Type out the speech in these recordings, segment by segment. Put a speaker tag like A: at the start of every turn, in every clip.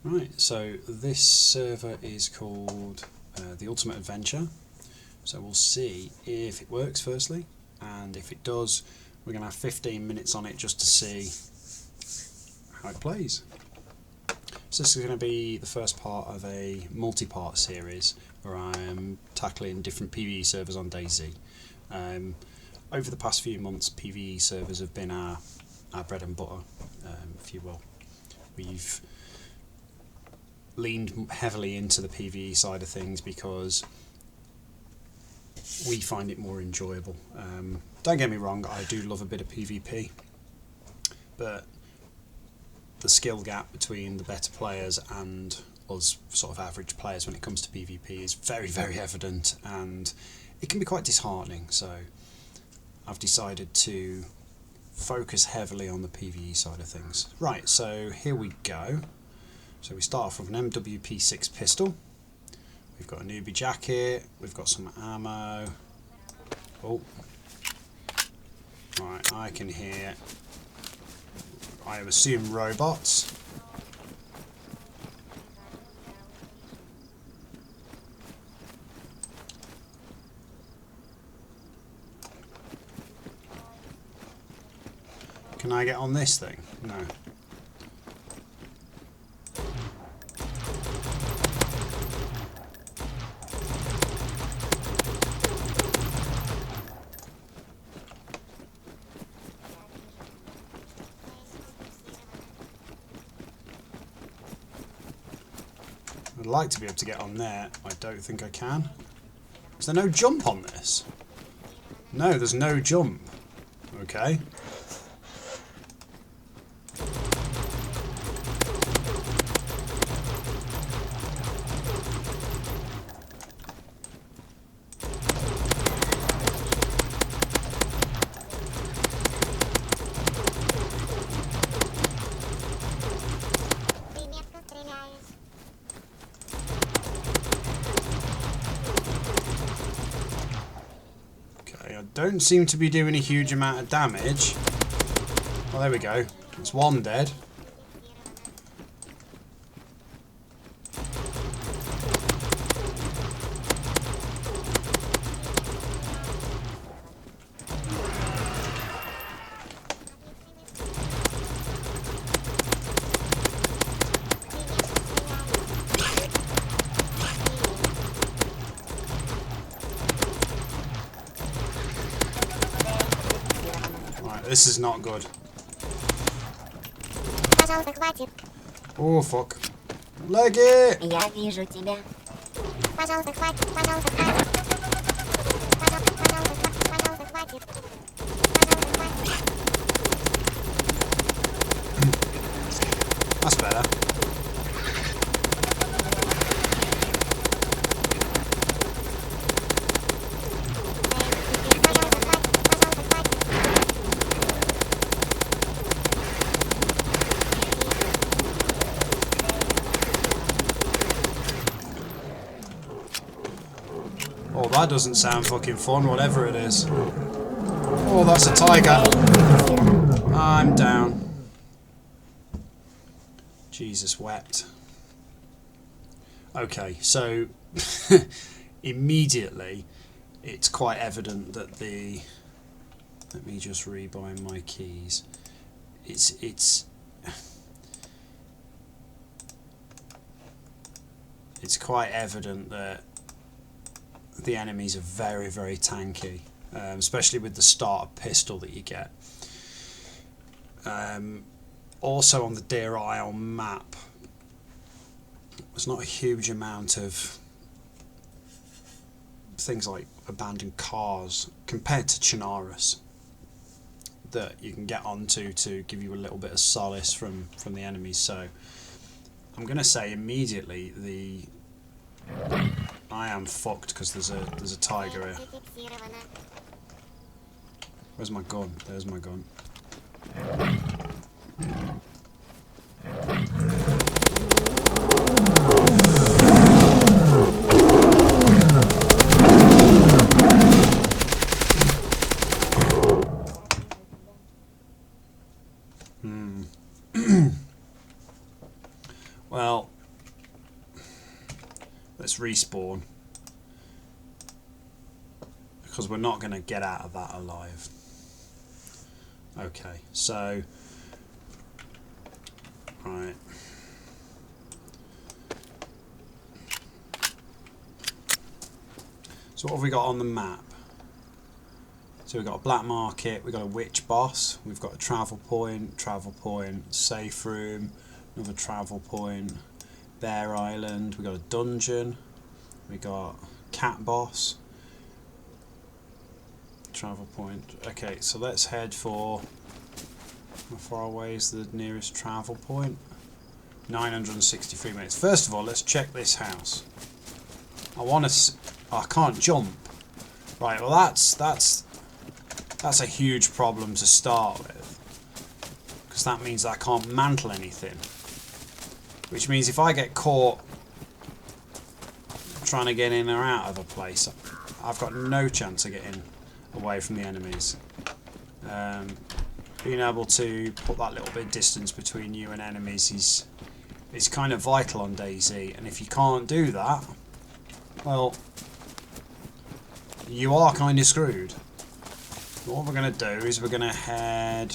A: Right, so this server is called the Ultimate Adventure. So we'll see if it works firstly, and if it does, we're going to have 15 minutes on it just to see how it plays. So this is going to be the first part of a multi-part series where I'm tackling different PVE servers on DayZ. Over the past few months, PVE servers have been our bread and butter, if you will. We've leaned heavily into the PVE side of things because we find it more enjoyable. Don't get me wrong, I do love a bit of PvP, but the skill gap between the better players and us sort of average players when it comes to PvP is very, very evident, and it can be quite disheartening. So I've decided to focus heavily on the PvE side of things. Right, so here we go. So we start off with an MWP6 pistol. We've got a newbie jacket, we've got some ammo. Oh, right, I can hear, I assume, robots. Can I get on this thing? No. I'd like to be able to get on there. I don't think I can. Is there no jump on this? No, there's no jump. Okay. Don't seem to be doing a huge amount of damage. Well, there we go. It's one dead. This is not good. Oh fuck. Leg it!
B: Я вижу тебя. Пожалуйста, хватит, пожалуйста, хватит. Пожалуйста, хватит.
A: That's better. Oh, that doesn't sound fucking fun, whatever it is. Oh, that's a tiger. I'm down. Jesus wept. Okay, so immediately it's quite evident that the... Let me just rebind my keys. It's quite evident that the enemies are very, very tanky, especially with the starter pistol that you get. Also on the Deer Isle map, there's not a huge amount of things like abandoned cars compared to Chernarus that you can get onto to give you a little bit of solace from the enemies. So I'm going to say immediately I am fucked because there's a tiger here. Where's my gun? There's my gun. Well, Let's respawn. Because we're not going to get out of that alive. Okay, so... Right. So what have we got on the map? So we've got a black market, we've got a witch boss, we've got a travel point, safe room, another travel point, bear island, we've got a dungeon, we got cat boss, travel point. Okay, so let's head for, how far away is the nearest travel point? 963 minutes. First of all, let's check this house. I want to. Oh, I can't jump. Right. Well, that's a huge problem to start with, because that means I can't mantle anything. Which means if I get caught trying to get in or out of a place, I've got no chance of getting away from the enemies. Being able to put that little bit of distance between you and enemies is kind of vital on DayZ, and if you can't do that, well, you are kind of screwed. What we're going to do is we're going to head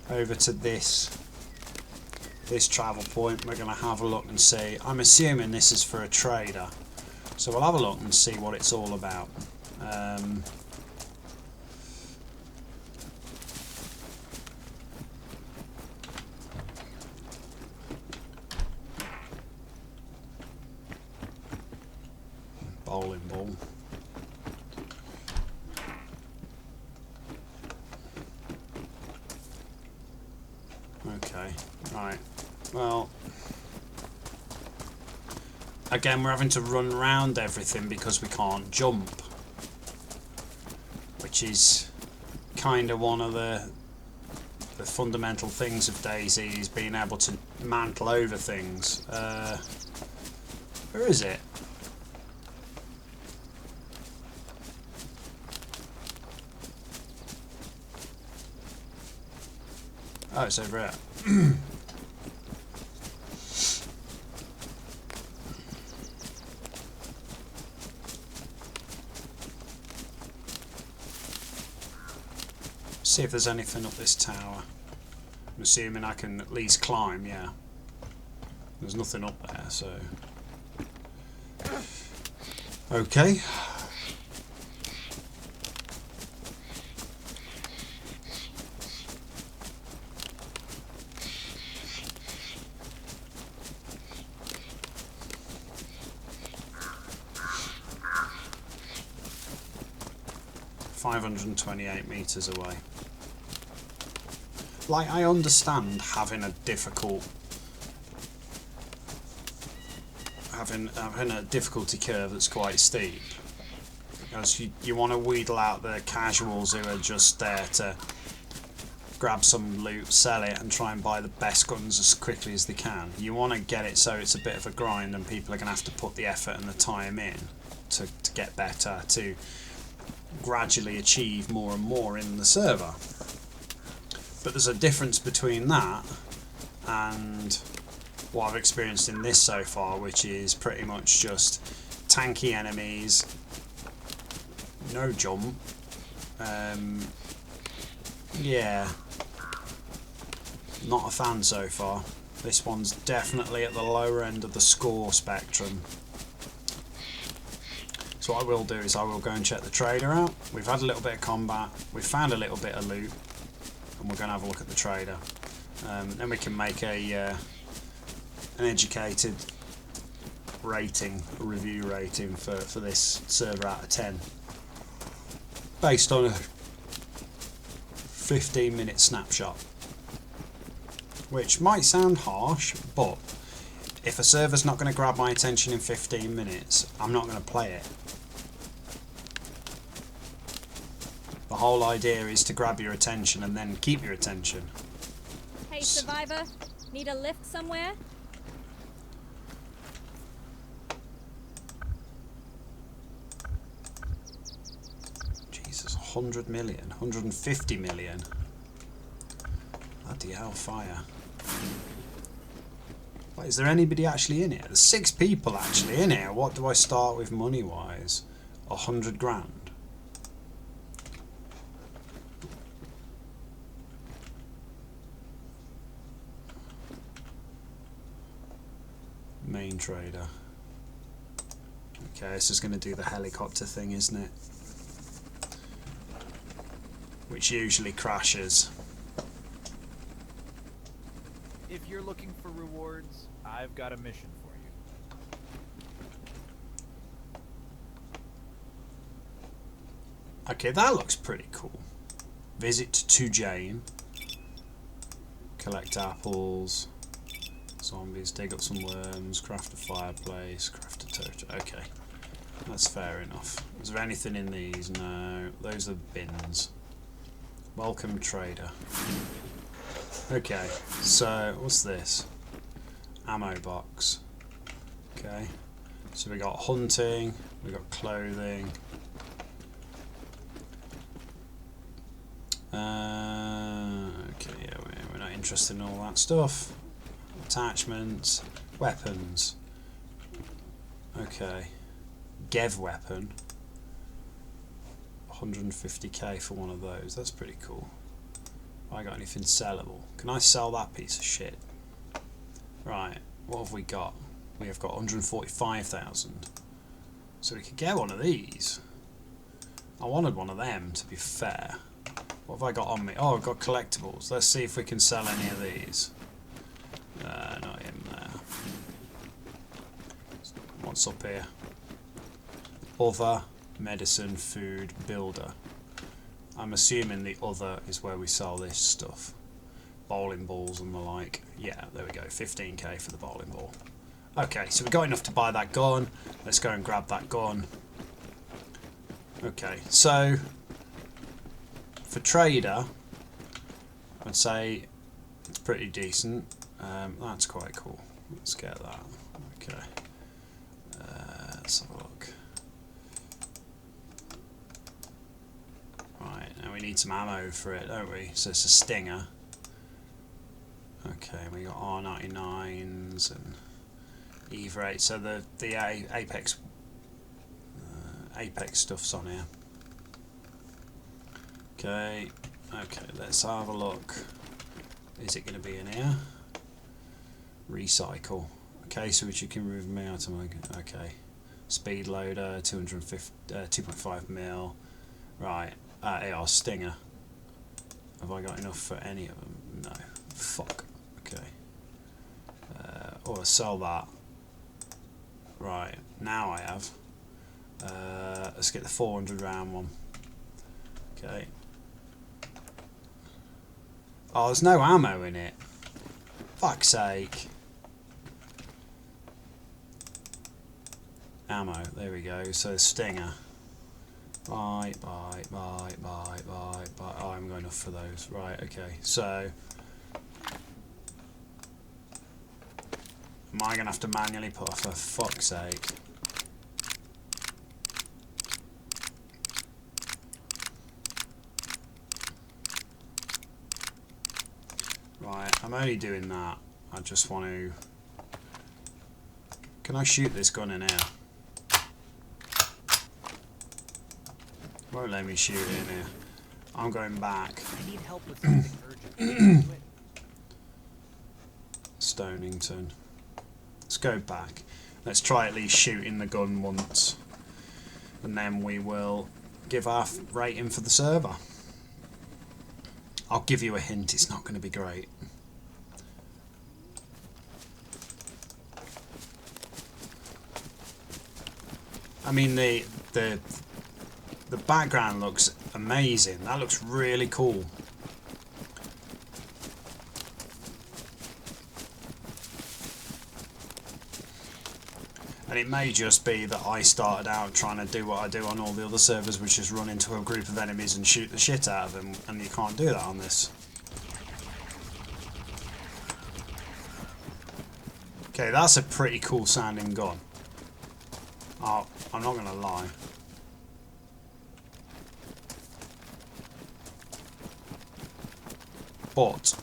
A: over to this travel point. We're going to have a look and see. I'm assuming this is for a trader, so we'll have a look and see what it's all about. Bowling ball. Okay, right. Well, again, we're having to run around everything because we can't jump, which is kind of one of the fundamental things of DayZ, is being able to mantle over things. Where is it? Oh, it's over here. See if there's anything up this tower. I'm assuming I can at least climb, yeah. There's nothing up there, so... Okay. .528 meters away. Like, I understand having a difficult, having a difficulty curve that's quite steep, because you want to wheedle out the casuals who are just there to grab some loot, sell it, and try and buy the best guns as quickly as they can. You want to get it so it's a bit of a grind, and people are going to have to put the effort and the time in to get better, to gradually achieve more and more in the server. But there's a difference between that and what I've experienced in this so far, which is pretty much just tanky enemies, no jump. Yeah, not a fan so far. This one's definitely at the lower end of the score spectrum. So what I will do is I will go and check the trader out. We've had a little bit of combat, we've found a little bit of loot, and we're going to have a look at the trader. Then we can make an educated rating, a review rating for this server out of 10, based on a 15-minute snapshot. Which might sound harsh, but if a server's not going to grab my attention in 15 minutes, I'm not going to play it. The whole idea is to grab your attention and then keep your attention.
C: Hey, survivor, need a lift somewhere?
A: Jesus, 100 million, 150 million. Bloody hell, fire. Is there anybody actually in here? There's 6 people actually in here. What do I start with money wise? 100 grand. Main trader. Okay, this is going to do the helicopter thing, isn't it? Which usually crashes.
D: If you're looking for rewards, I've got a mission for you.
A: Okay, that looks pretty cool. Visit to Jane. Collect apples. Zombies, dig up some worms, craft a fireplace, craft a torch. Okay, that's fair enough. Is there anything in these? No, those are bins. Welcome trader. Okay, so what's this? Ammo box. Okay, so we got hunting, we got clothing. Okay, yeah, we're not interested in all that stuff. Attachments, weapons. Okay, Gev weapon. 150k for one of those. That's pretty cool. Have I got anything sellable? Can I sell that piece of shit? Right, what have we got? We have got 145,000. So we could get one of these. I wanted one of them, to be fair. What have I got on me? Oh, I've got collectibles. Let's see if we can sell any of these. Not in there. What's up here? Other, medicine, food, builder. I'm assuming the other is where we sell this stuff. Bowling balls and the like. Yeah, there we go. 15k for the bowling ball. Okay, so we got enough to buy that gun. Let's go and grab that gun. Okay, so for trader, I'd say it's pretty decent. That's quite cool. Let's get that. Okay. Let's have a look. Right, now we need some ammo for it, don't we? So it's a Stinger. Okay, we got R99s and Eva 8. So the Apex stuff's on here. Okay, let's have a look. Is it going to be in here? Recycle. Okay, so which you can remove me item. Okay, speed loader, 2.5 mil. Right, AR Stinger. Have I got enough for any of them? No. Fuck. Okay. Sell that. Right, now I have. Let's get the 400 round one. Okay. Oh, there's no ammo in it. Fuck's sake. Ammo, there we go. So Stinger. Buy. Oh, I haven't got enough for those. Right, okay. So am I gonna have to manually put off, for fuck's sake? Right, I'm only doing that. I just want to... Can I shoot this gun in here? Won't let me shoot it in here. I'm going back.
D: I need help with something urgent.
A: Stonington. Let's go back. Let's try at least shooting the gun once. And then we will give our rating for the server. I'll give you a hint, it's not going to be great. I mean, the background looks amazing. That looks really cool. And it may just be that I started out trying to do what I do on all the other servers, which is run into a group of enemies and shoot the shit out of them, and you can't do that on this. Okay, that's a pretty cool sounding gun. Oh, I'm not gonna lie. But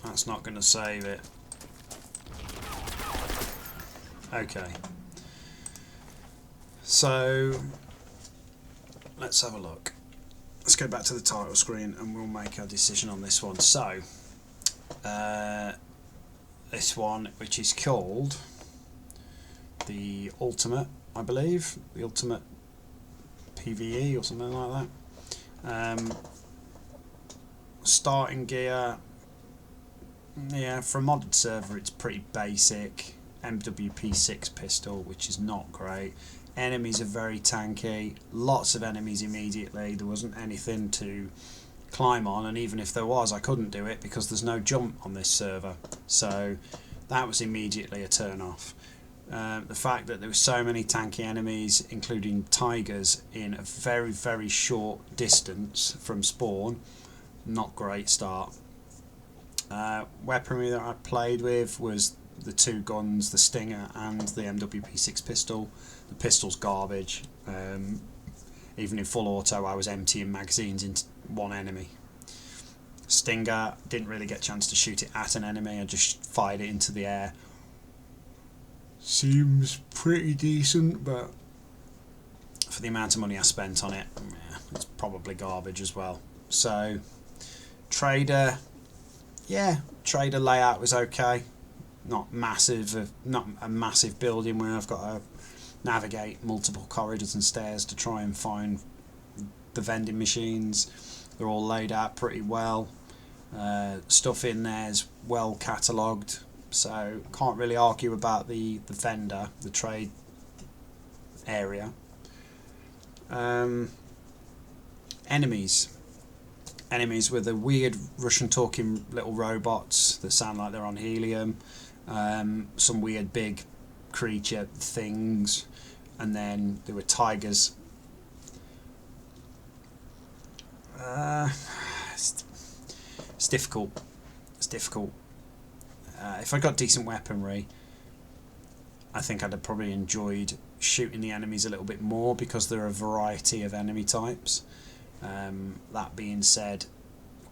A: That's not going to save it. Okay. So, let's have a look. Let's go back to the title screen and we'll make our decision on this one. So, this one, which is called the Ultimate, I believe, the Ultimate PVE or something like that. Starting gear, yeah, for a modded server it's pretty basic. MWP6 pistol, which is not great. Enemies are very tanky, lots of enemies immediately. There wasn't anything to climb on, and even if there was, I couldn't do it because there's no jump on this server, so that was immediately a turn off. The fact that there were so many tanky enemies, including tigers, in a very, very short distance from spawn, not great start. Weaponry that I played with was the two guns, the Stinger and the MWP6 pistol. The pistol's garbage. Even in full auto I was emptying magazines into one enemy. Stinger, didn't really get a chance to shoot it at an enemy, I just fired it into the air. Seems pretty decent, but for the amount of money I spent on it, yeah, it's probably garbage as well. So, Trader, yeah, Trader layout was okay. Not massive, not a massive building where I've got to navigate multiple corridors and stairs to try and find the vending machines. They're all laid out pretty well. Stuff in there is well catalogued, so can't really argue about the vendor, the trade area. Enemies with the weird Russian talking little robots that sound like they're on helium. Some weird big creature things, and then there were tigers. It's difficult. It's difficult. If I got decent weaponry, I think I'd have probably enjoyed shooting the enemies a little bit more because there are a variety of enemy types. That being said,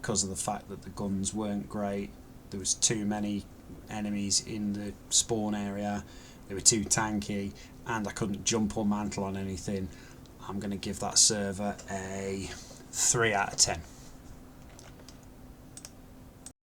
A: because of the fact that the guns weren't great, there was too many enemies in the spawn area, they were too tanky, and I couldn't jump or mantle on anything. I'm going to give that server a 3 out of 10.